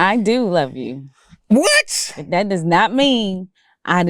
I do love you. What? But that does not mean I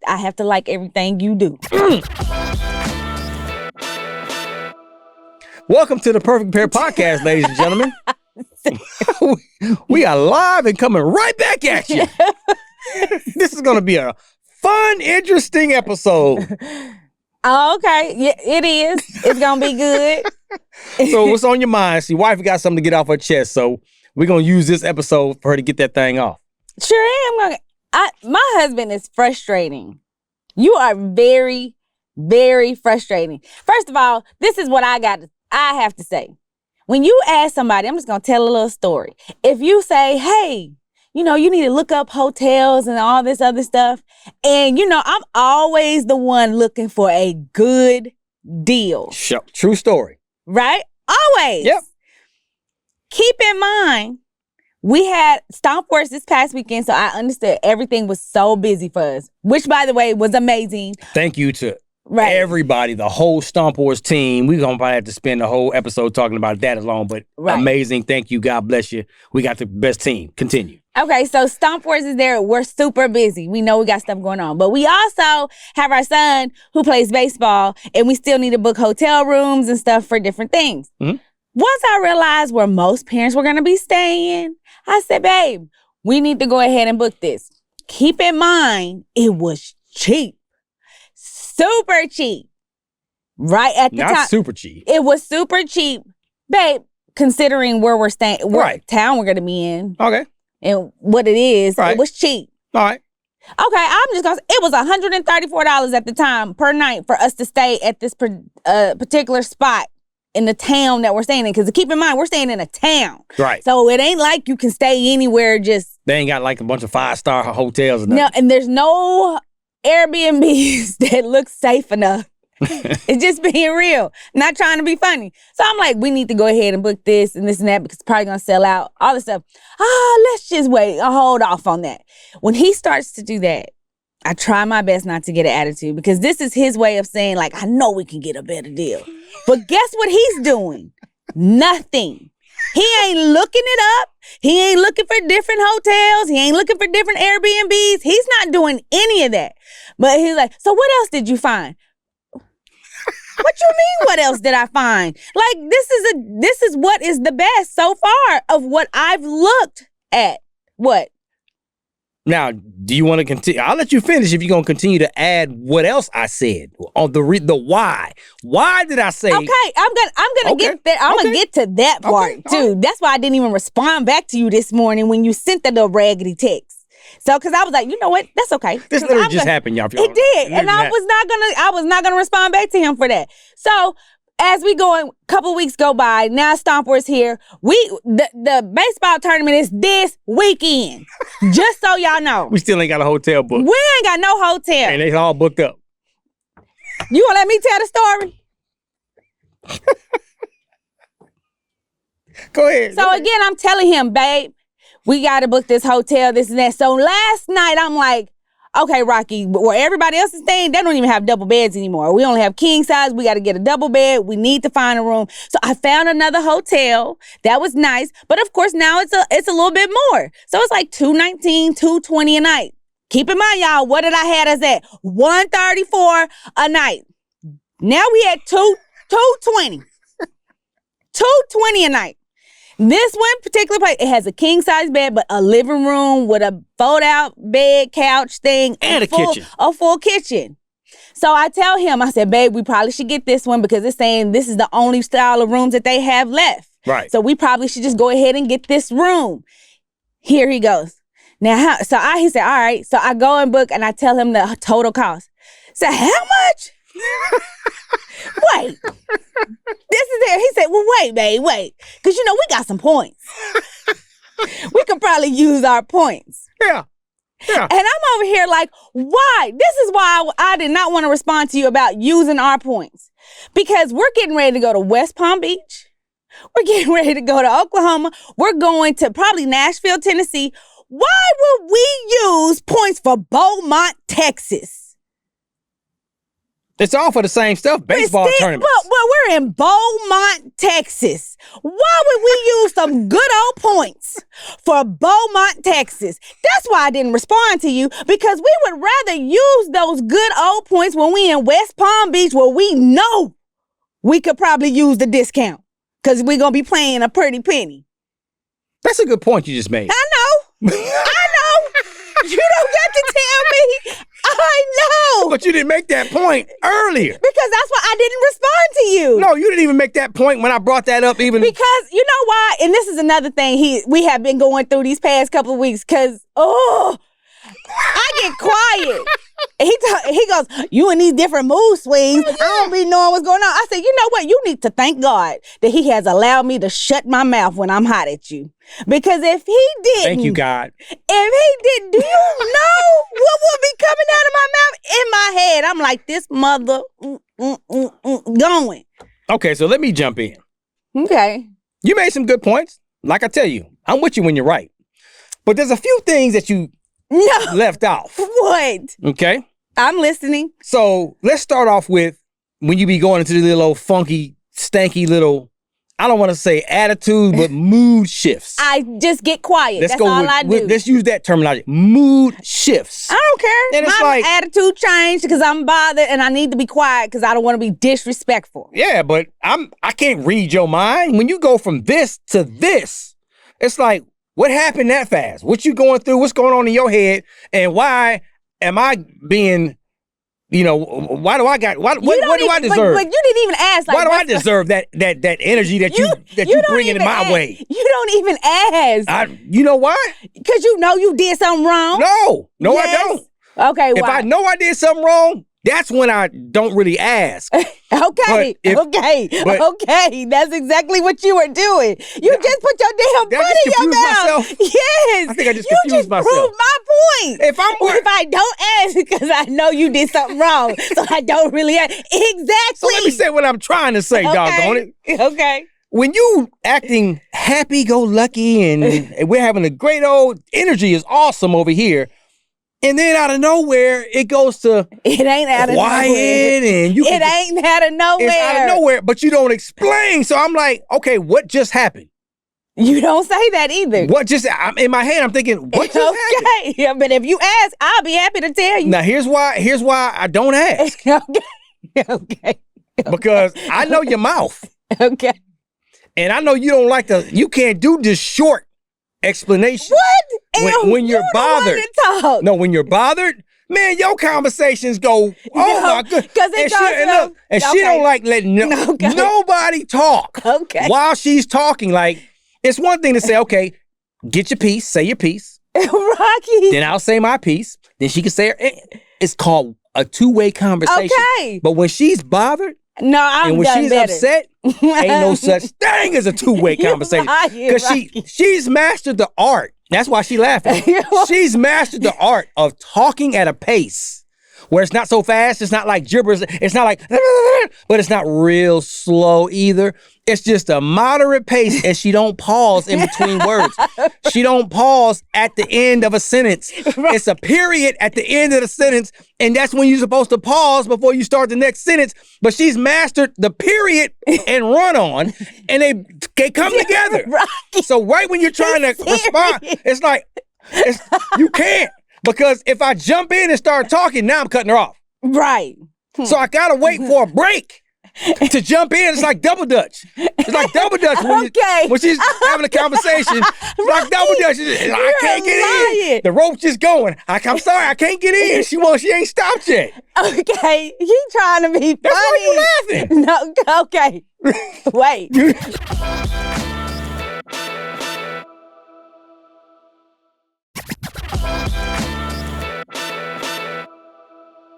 have to like everything you do. Welcome to the Perfect Pair Podcast, ladies and gentlemen. We are live and coming right back at you. This is going to be a fun, interesting episode. Oh, okay. Yeah, it is. It's going to be good. So what's on your mind? See, wife got something to get off her chest, so we're going to use this episode for her to get that thing off. Sure am. My husband is frustrating. You are very, very frustrating. First of all, this is what I have to say. When you ask somebody, I'm just going to tell a little story. If you say, hey, you need to look up hotels and all this other stuff. And, I'm always the one looking for a good deal. True story. Right? Always. Yep. Keep in mind, we had Stomp Wars this past weekend, so I understood everything was so busy for us, which, by the way, was amazing. Thank you to everybody, the whole Stomp Wars team. We're going to probably have to spend the whole episode talking about that alone, but amazing. Thank you. God bless you. We got the best team. Continue. Okay, so Stomp Wars is there. We're super busy. We know we got stuff going on. But we also have our son who plays baseball, and we still need to book hotel rooms and stuff for different things. Mm-hmm. Once I realized where most parents were going to be staying, I said, babe, we need to go ahead and book this. Keep in mind, it was cheap. Super cheap. Right at the time. Not super cheap. It was super cheap. Babe, considering where we're staying, what town we're going to be in. Okay. And what it is, it was cheap. All right. Okay, I'm just going to say, it was $134 at the time per night for us to stay at this particular spot in the town that we're staying in. Because keep in mind, we're staying in a town. Right. So it ain't like you can stay anywhere just... They ain't got like a bunch of 5-star hotels or nothing. No, and there's no Airbnbs that look safe enough. It's just being real, not trying to be funny. So I'm like, we need to go ahead and book this and that because it's probably going to sell out, all this stuff. Let's just wait. I'll hold off on that. When he starts to do that, I try my best not to get an attitude because this is his way of saying, like, I know we can get a better deal. But guess what he's doing? Nothing. He ain't looking it up. He ain't looking for different hotels. He ain't looking for different Airbnbs. He's not doing any of that. But he's like, so what else did you find? What you mean, what else did I find? Like, this is what is the best so far of what I've looked at. What? Now, do you want to continue? I'll let you finish if you're going to continue to add what else I said on the why. Why did I say? Okay, I'm gonna get there. I'm gonna get to that part too. That's why I didn't even respond back to you this morning when you sent that little raggedy text. So, because I was like, you know what? That's okay. This literally just happened, y'all. It did, and I was not gonna respond back to him for that. So, as we go, a couple weeks go by. Now, Stomper's here. The baseball tournament is this weekend. Just so y'all know, we still ain't got a hotel booked. We ain't got no hotel, and they all booked up. You gonna let me tell the story? Go ahead. So again, I'm telling him, babe, we got to book this hotel, this and that. So last night, I'm like, okay, Rocky, where everybody else is staying, they don't even have double beds anymore. We only have king size. We got to get a double bed. We need to find a room. So I found another hotel. That was nice. But of course, now it's a little bit more. So it's like $219, $220 a night. Keep in mind, y'all, what did I had us at? $134 a night. Now we at $220. $220 a night. This one particular place, it has a king-size bed, but a living room with a fold-out bed, couch thing. And a kitchen. A full kitchen. So I tell him, I said, babe, we probably should get this one because it's saying this is the only style of rooms that they have left. Right. So we probably should just go ahead and get this room. Here he goes. Now, he said, all right. So I go and book, and I tell him the total cost. So how much? Wait. This is it. He said, well, wait, babe, wait. Because, we got some points. We could probably use our points. Yeah. And I'm over here like, why? This is why I did not want to respond to you about using our points. Because we're getting ready to go to West Palm Beach. We're getting ready to go to Oklahoma. We're going to probably Nashville, Tennessee. Why would we use points for Beaumont, Texas? It's all for the same stuff. Baseball tournaments. Well, we're in Beaumont, Texas. Why would we use some good old points for Beaumont, Texas? That's why I didn't respond to you, because we would rather use those good old points when we in West Palm Beach, where we know we could probably use the discount because we're going to be playing a pretty penny. That's a good point you just made. I know. I know. You don't get to tell me. I know. But you didn't make that point earlier. Because that's why I didn't respond to you. No, you didn't even make that point when I brought that up even. Because you know why? And this is another thing we have been going through these past couple of weeks, because, I get quiet. He goes, you in these different mood swings. I don't be knowing what's going on. I said, you know what? You need to thank God that he has allowed me to shut my mouth when I'm hot at you. Because if he didn't. Thank you, God. If he didn't, do you know what would be coming out of my mouth? In my head, I'm like, this mother going. Okay, so let me jump in. Okay. You made some good points. Like I tell you, I'm with you when you're right. But there's a few things that you left off. What? Okay. I'm listening. So let's start off with when you be going into the little old funky, stanky little, I don't want to say attitude, but mood shifts. I just get quiet. That's all I do. Let's use that terminology. Mood shifts. I don't care. And it's my like, attitude changed because I'm bothered and I need to be quiet because I don't want to be disrespectful. Yeah, but I can't read your mind. When you go from this to this, it's like, what happened that fast? What you going through? What's going on in your head? And why am I being, why do I deserve? But you didn't even ask. Like, why do I deserve that energy that you bringing in my way? You don't even ask. You know why? Because you know you did something wrong. No, yes. I don't. Okay, if I know I did something wrong, that's when I don't really ask. Okay. That's exactly what you were doing. You just put your damn foot in your mouth. Myself? Yes. I think I just confused myself. You just proved my point. If I don't ask because I know you did something wrong, so I don't really ask. Exactly. So let me say what I'm trying to say, doggone it. Okay. When you acting happy-go-lucky and we're having a great old energy is awesome over here, and then out of nowhere, it goes to it ain't out of quiet nowhere. And it ain't out of nowhere. It's out of nowhere, but you don't explain. So I'm like, okay, what just happened? You don't say that either. What just, in my head, I'm thinking, what just happened? Okay, yeah, but if you ask, I'll be happy to tell you. Now, here's why I don't ask. Okay. Because I know your mouth. Okay. And I know you can't do this short explanation. What? When you're bothered. No, when you're bothered, man, your conversations go, my God. And she don't like letting nobody talk while she's talking. Like, it's one thing to say, okay, get your piece, say your piece. Rocky. Then I'll say my piece. Then she can say her. It's called a two-way conversation. Okay. But when she's bothered, and when she's upset, ain't no such thing as a two-way conversation. Because she's mastered the art. That's why she's laughing. She's mastered the art of talking at a pace where it's not so fast. It's not like gibberish. It's not like, but it's not real slow either. It's just a moderate pace, and she don't pause in between words. She don't pause at the end of a sentence. Right. It's a period at the end of the sentence, and that's when you're supposed to pause before you start the next sentence. But she's mastered the period and run on, and they come together. Right. So right when you're trying to respond, it's like, you can't. Because if I jump in and start talking, now I'm cutting her off. Right. So I gotta wait for a break to jump in. It's like double dutch. It's like double dutch when she's having a conversation. It's like double dutch. I can't get in. The rope's just going. I'm sorry, I can't get in. She ain't stopped yet. Okay, he trying to be funny. That's why you laughing. No, okay. Wait.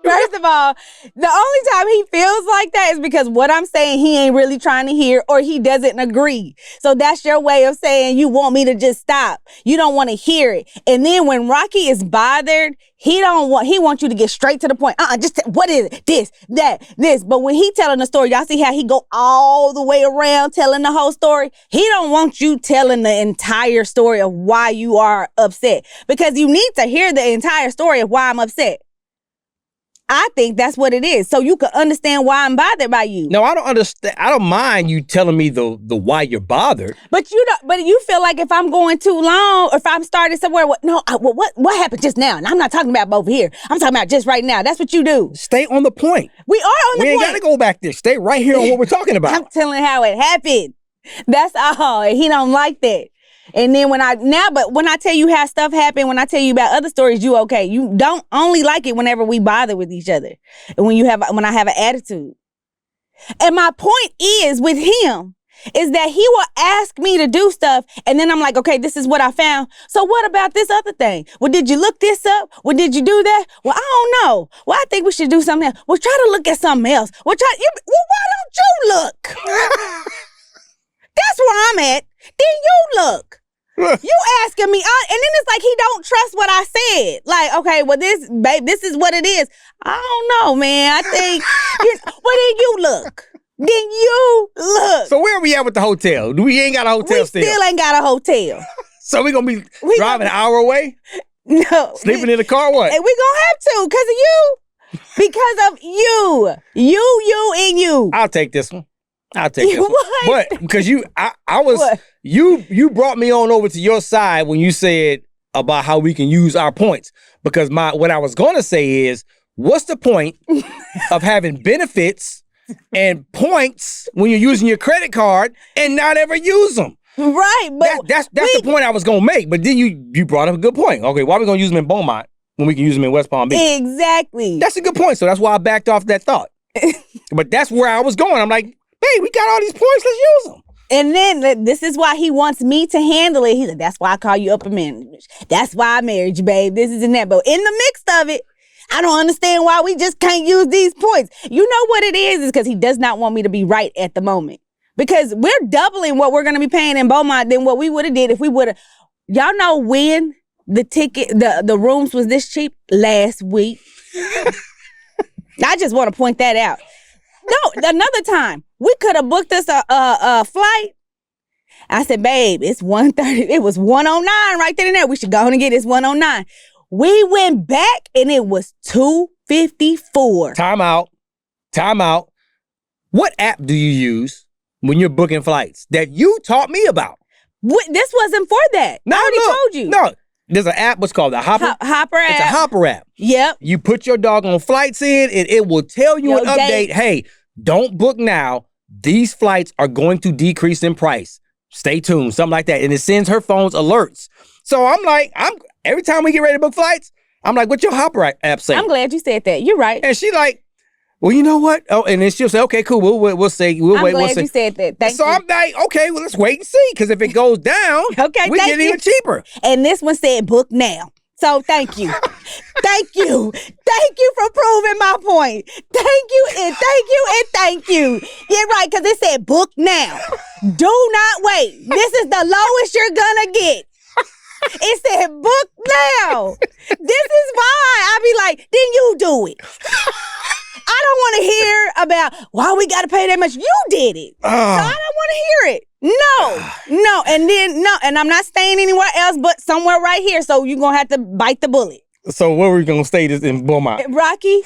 First of all, the only time he feels like that is because what I'm saying he ain't really trying to hear, or he doesn't agree. So that's your way of saying you want me to just stop. You don't want to hear it. And then when Rocky is bothered, he wants you to get straight to the point. Just what is it? This, that, this. But when he telling the story, y'all see how he go all the way around telling the whole story? He don't want you telling the entire story of why you are upset, because you need to hear the entire story of why I'm upset. I think that's what it is. So you can understand why I'm bothered by you. No, I don't understand. I don't mind you telling me the why you're bothered. But you feel like if I'm going too long, or if I'm starting somewhere, what happened just now? And I'm not talking about over here. I'm talking about just right now. That's what you do. Stay on the point. We are on the point. We ain't got to go back there. Stay right here on what we're talking about. I'm telling how it happened. That's all. And he don't like that. And then when I tell you how stuff happened, when I tell you about other stories, you okay. You don't only like it whenever we bother with each other. And when I have an attitude. And my point is with him is that he will ask me to do stuff. And then I'm like, okay, this is what I found. So what about this other thing? Well, did you look this up? Well, did you do that? Well, I don't know. Well, I think we should do something else. Well, try to look at something else. Why don't you look? That's where I'm at. Then you look. You asking me, and then it's like he don't trust what I said. Like, okay, well, this is what it is. I don't know, man. I think, well, then you look. Then you look. So where are we at with the hotel? We ain't got a hotel still. We still ain't got a hotel. So we gonna be driving an hour away? No. Sleeping in the car, what? And we gonna have to, because of you. Because of you. You, and you. I'll take this one. I'll take this one. What? But because you brought me on over to your side when you said about how we can use our points. Because what I was gonna say is, what's the point of having benefits and points when you're using your credit card and not ever use them? Right, but that's the point I was gonna make. But then you brought up a good point. Okay, why are we gonna use them in Beaumont when we can use them in West Palm Beach? Exactly. That's a good point. So that's why I backed off that thought. But that's where I was going. I'm like, hey, we got all these points, let's use them. And then this is why he wants me to handle it. He's like, that's why I call you upper management. That's why I married you, babe. This is and that. But in the mix of it, I don't understand why we just can't use these points. You know what it is because he does not want me to be right at the moment. Because we're doubling what we're going to be paying in Beaumont than what we would have did if we would have. Y'all know when the rooms was this cheap? Last week. I just want to point that out. No, another time. We could have booked us a flight. I said, babe, it's 1:30. It was 1:09 right then and there. We should go on and get this 1:09. We went back and it was 2:54. Time out. What app do you use when you're booking flights that you taught me about? This wasn't for that. I already told you. No, there's an app. What's called the Hopper? Hopper app. It's a Hopper app. Yep. You put your doggone flights in and it will tell you an update. Hey, don't book now. These flights are going to decrease in price. Stay tuned, something like that. And it sends her phone's alerts. So I'm like, every time we get ready to book flights, I'm like, what's your Hopper app say? I'm glad you said that. You're right. And she like, well, you know what? Oh, and then she'll say, okay, cool. We'll say, we'll wait. I'm glad you said that. Thank you. So I'm like, okay, well, let's wait and see. Because if it goes down, we get even cheaper. And this one said book now. So thank you. Thank you. Thank you for proving my point. Thank you and thank you and thank you. Yeah, right, because it said book now. Do not wait. This is the lowest you're gonna get. It said book now. This is fine. I be like, then you do it. I don't want to hear about why we got to pay that much. You did it. So I don't want to hear it. No. And I'm not staying anywhere else but somewhere right here. So you're going to have to bite the bullet. So where are we going to stay this in Beaumont? Rocky,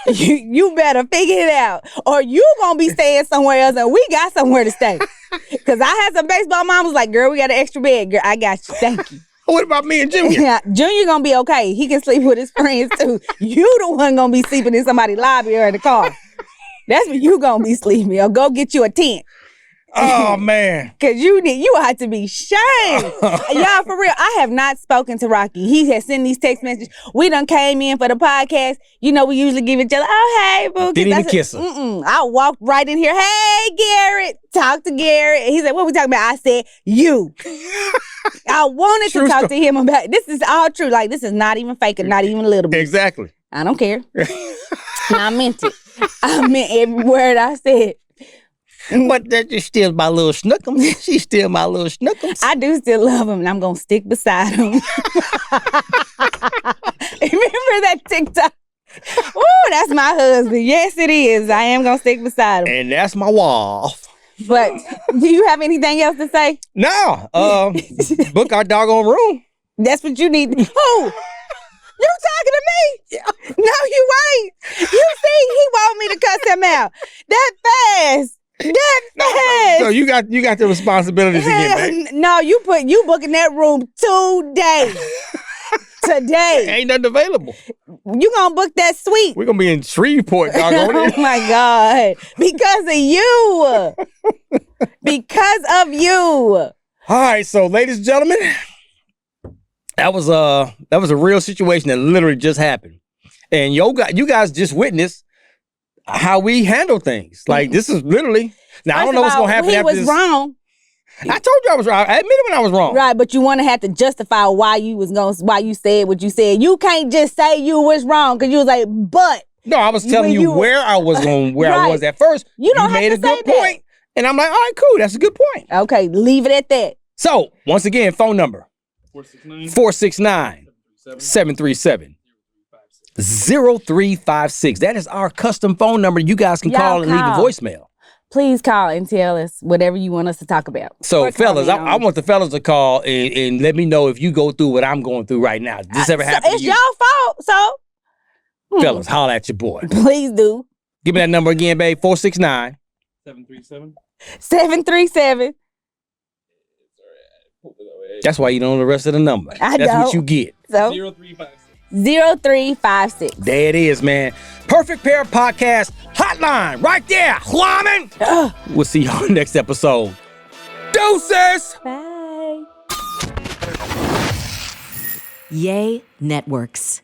you better figure it out. Or you going to be staying somewhere else and we got somewhere to stay. Because I had some baseball moms like, girl, we got an extra bed. Girl, I got you. Thank you. What about me and Junior? Yeah, Junior gonna be okay. He can sleep with his friends too. You the one gonna be sleeping in somebody's lobby or in the car. That's where you gonna be sleeping. Or go get you a tent. Oh man. Cause you had to be shamed. Y'all, for real, I have not spoken to Rocky. He has sent these text messages. We done came in for the podcast. You know, we usually give each other, oh, hey, boo. Didn't even kiss her. I walked right in here. Hey, Garrett. Talk to Garrett. And he said, what we talking about? I said, you. I wanted to talk to him about, this is all true. Like, this is not even fake and not even a little bit. Exactly. I don't care. And I meant it. I meant every word I said. But that just still my little snookums. She's still my little snookums. I do still love him, and I'm going to stick beside him. Remember that TikTok? Ooh, that's my husband. Yes, it is. I am going to stick beside him. And that's my wife. But do you have anything else to say? No. Book our doggone room. That's what you need. Who? You talking to me? No, you ain't. You see, he want me to cuss him out. That fast. So you got the responsibilities again, man. No, you booking that room today. Ain't nothing available. You gonna book that suite. We're gonna be in Shreveport, doggone it. Oh my God. Because of you. Because of you. All right, so ladies and gentlemen, that was a real situation that literally just happened. And you guys just witnessed how we handle things. Like, this is literally, now I don't know what's gonna happen after this. He was wrong. I told you I was wrong. I admitted when I was wrong. Right, but you want to have to justify why you said what you said. You can't just say you was wrong because you was like, but. No, I was telling you where I was going, where I was at first. You don't made have to a good point. And I'm like, all right, cool. That's a good point. Okay, leave it at that. So, once again, phone number. 469-737-0356. That is our custom phone number. You guys can call and leave a voicemail. Please call and tell us whatever you want us to talk about. So, fellas, I want the fellas to call and let me know if you go through what I'm going through right now. Did this ever happen to you? It's your fault, so. Fellas, holler at your boy. Please do. Give me that number again, babe. 469. 737. That's why you don't know the rest of the number. That's what you get. So 0356. There it is, man. Perfect Pair Podcast hotline right there. Woman. We'll see y'all next episode. Deuces. Bye. Yay Networks.